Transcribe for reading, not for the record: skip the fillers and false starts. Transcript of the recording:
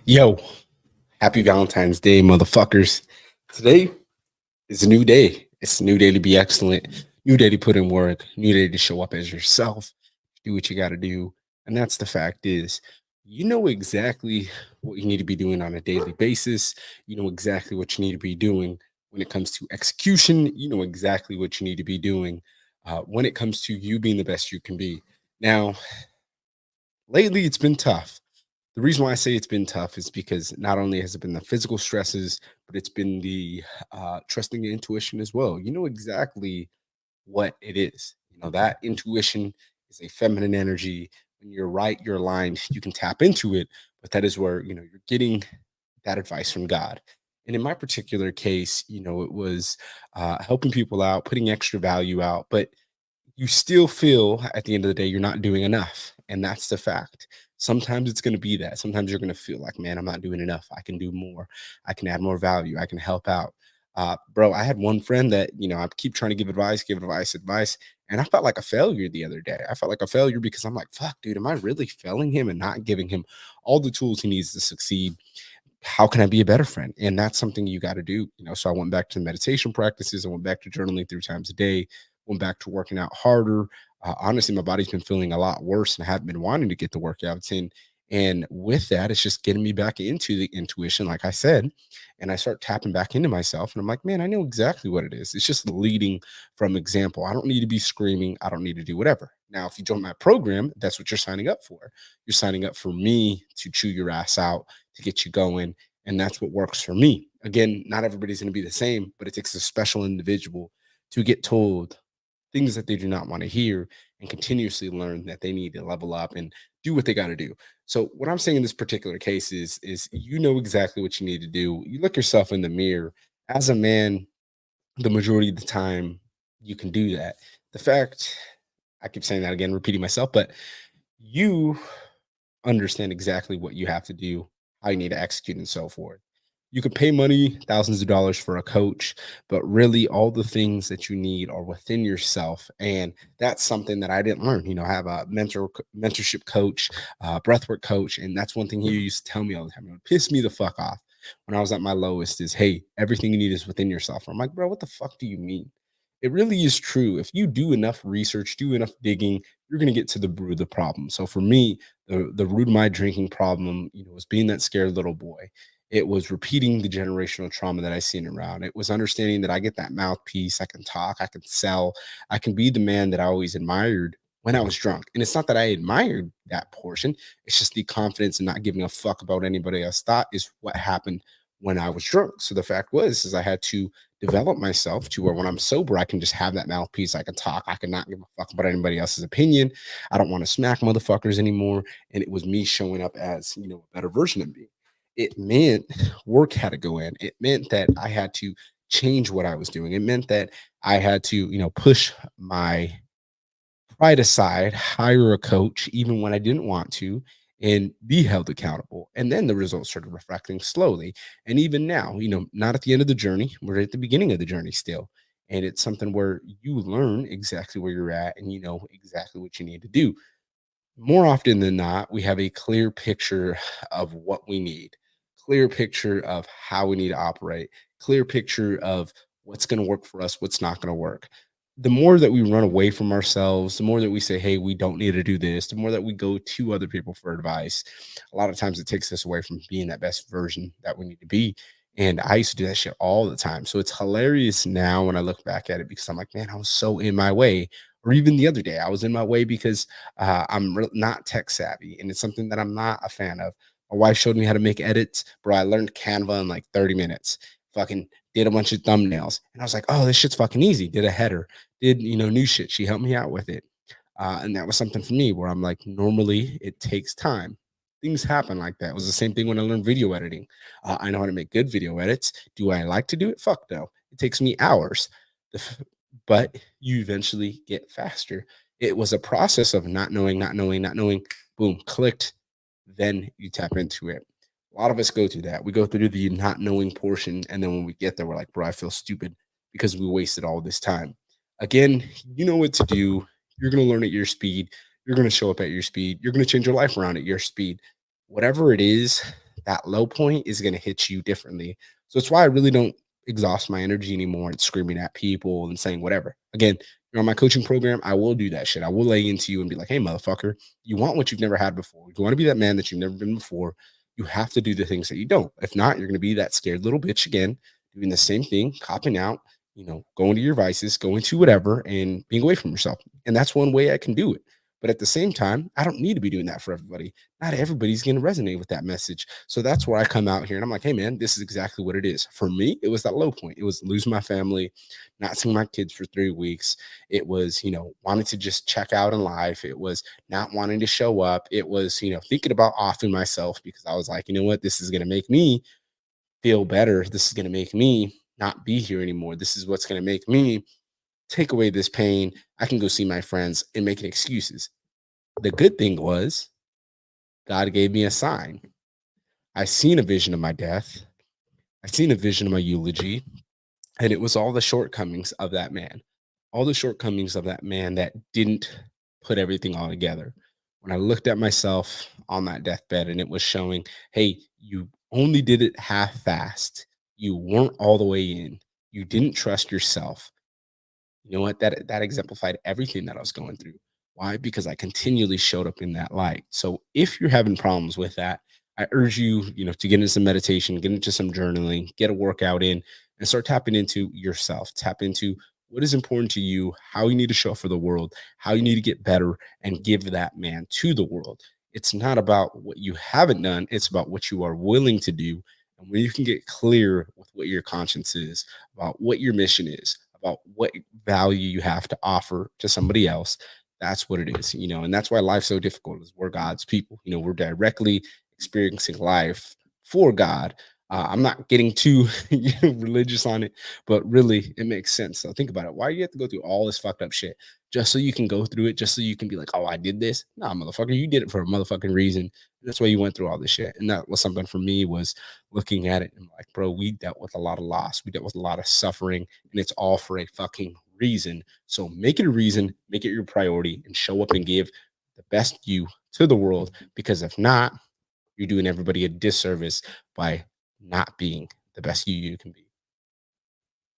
Yo, happy Valentine's Day, motherfuckers. Today is a new day. It's a new day to be excellent, new day to put in work, new day to show up as yourself, do what you got to do. And that's the fact is, you know exactly what you need to be doing on a daily basis. You know exactly what you need to be doing when it comes to execution. You know exactly what you need to be doing when it comes to you being the best you can be. Now, lately, it's been tough. The reason why I say it's been tough is because not only has it been the physical stresses, but it's been the trusting your intuition as well. You know exactly what it is. You know, that intuition is a feminine energy. When you're right, you're aligned, you can tap into it, but that is where, you're getting that advice from God. And in my particular case, it was helping people out, putting extra value out, but you still feel at the end of the day you're not doing enough. And that's the fact. Sometimes it's going to be that. Sometimes you're going to feel like, man, I'm not doing enough. I can do more. I can add more value. I can help out. Bro, I had one friend that, I keep trying to give advice. And I felt like a failure the other day. I felt like a failure because I'm like, fuck, dude, am I really failing him and not giving him all the tools he needs to succeed? How can I be a better friend? And that's something you got to do. So I went back to the meditation practices. I went back to journaling 3 times a day, went back to working out harder. Honestly, my body's been feeling a lot worse and I haven't been wanting to get the workouts in. And with that, it's just getting me back into the intuition, like I said. And I start tapping back into myself. And I'm like, man, I know exactly what it is. It's just leading from example. I don't need to be screaming. I don't need to do whatever. Now, if you join my program, that's what you're signing up for. You're signing up for me to chew your ass out, to get you going. And that's what works for me. Again, not everybody's going to be the same, but it takes a special individual to get told things that they do not want to hear and continuously learn that they need to level up and do what they got to do. So what I'm saying in this particular case is you know exactly what you need to do. You look yourself in the mirror. As a man, the majority of the time you can do that. The fact, I keep saying that again, repeating myself, but you understand exactly what you have to do, how you need to execute, and so forth. You could pay money, thousands of dollars for a coach, but really all the things that you need are within yourself. And that's something that I didn't learn. I have a mentorship coach, breathwork coach. And that's one thing he used to tell me all the time. It would piss me the fuck off when I was at my lowest is, hey, everything you need is within yourself. I'm like, bro, what the fuck do you mean? It really is true. If you do enough research, do enough digging, you're going to get to the root of the problem. So for me, the root of my drinking problem, was being that scared little boy. It was repeating the generational trauma that I seen around. It was understanding that I get that mouthpiece, I can talk, I can sell, I can be the man that I always admired when I was drunk. And it's not that I admired that portion, it's just the confidence and not giving a fuck about anybody else thought is what happened when I was drunk. So the fact was is I had to develop myself to where when I'm sober, I can just have that mouthpiece. I can talk. I can not give a fuck about anybody else's opinion. I don't want to smack motherfuckers anymore. And it was me showing up as, a better version of me. It meant work had to go in. It meant that I had to change what I was doing. It meant that I had to, push my pride aside, hire a coach, even when I didn't want to, and be held accountable. And then the results started reflecting slowly. And even now, not at the end of the journey, we're at the beginning of the journey still. And it's something where you learn exactly where you're at and you know exactly what you need to do. More often than not, we have a clear picture of what we need, clear picture of how we need to operate, clear picture of what's going to work for us, what's not going to work. The more that we run away from ourselves, the more that we say, hey, we don't need to do this, the more that we go to other people for advice. A lot of times it takes us away from being that best version that we need to be. And I used to do that shit all the time. So it's hilarious now when I look back at it because I'm like, man, I was so in my way. Or even the other day, I was in my way because not tech savvy, and it's something that I'm not a fan of. My wife showed me how to make edits, bro. I learned Canva in like 30 minutes. Fucking did a bunch of thumbnails, and I was like, "Oh, this shit's fucking easy." Did a header, did new shit. She helped me out with it, and that was something for me where I'm like, normally it takes time. Things happen like that. It was the same thing when I learned video editing. I know how to make good video edits. Do I like to do it? Fuck no. It takes me hours. But you eventually get faster. It was a process of not knowing, boom, clicked, then you tap into it. A lot of us go through that. We go through the not knowing portion. And then when we get there, we're like, bro, I feel stupid because we wasted all this time. Again, you know what to do. You're going to learn at your speed. You're going to show up at your speed. You're going to change your life around at your speed. Whatever it is, that low point is going to hit you differently. So it's why I really don't exhaust my energy anymore and screaming at people and saying whatever. Again, you're on my coaching program, I will do that shit. I will lay into you and be like, hey, motherfucker, you want what you've never had before. You want to be that man that you've never been before. You have to do the things that you don't. If not, you're going to be that scared little bitch again, doing the same thing, copping out, going to your vices, going to whatever, and being away from yourself. And that's one way I can do it. But at the same time, I don't need to be doing that for everybody. Not everybody's going to resonate with that message. So that's where I come out here and I'm like, hey, man, this is exactly what it is. For me, it was that low point. It was losing my family, not seeing my kids for 3 weeks. It was, wanting to just check out in life. It was not wanting to show up. It was, thinking about offing myself because I was like, you know what? This is going to make me feel better. This is going to make me not be here anymore. This is what's going to make me take away this pain. I can go see my friends and making excuses. The good thing was God gave me a sign. I seen a vision of my death. I seen a vision of my eulogy, and it was all the shortcomings of that man. All the shortcomings of that man that didn't put everything all together. When I looked at myself on that deathbed and it was showing, hey, you only did it half fast. You weren't all the way in. You didn't trust yourself. You know what? That exemplified everything that I was going through. Why? Because I continually showed up in that light. So if you're having problems with that, I urge you, to get into some meditation, get into some journaling, get a workout in, and start tapping into yourself. Tap into what is important to you, how you need to show up for the world, how you need to get better, and give that man to the world. It's not about what you haven't done, it's about what you are willing to do. And when you can get clear with what your conscience is, about what your mission is, about what value you have to offer to somebody else, that's what it is, and that's why life's so difficult is we're God's people. We're directly experiencing life for God. I'm not getting too religious on it, but really it makes sense. So think about it. Why do you have to go through all this fucked up shit just so you can go through it, just so you can be like, oh, I did this? Nah, motherfucker, you did it for a motherfucking reason. That's why you went through all this shit. And that was something for me was looking at it and like, bro, we dealt with a lot of loss. We dealt with a lot of suffering, and it's all for a fucking reason. So make it a reason, make it your priority, and show up and give the best you to the world. Because if not, you're doing everybody a disservice by not being the best you can be.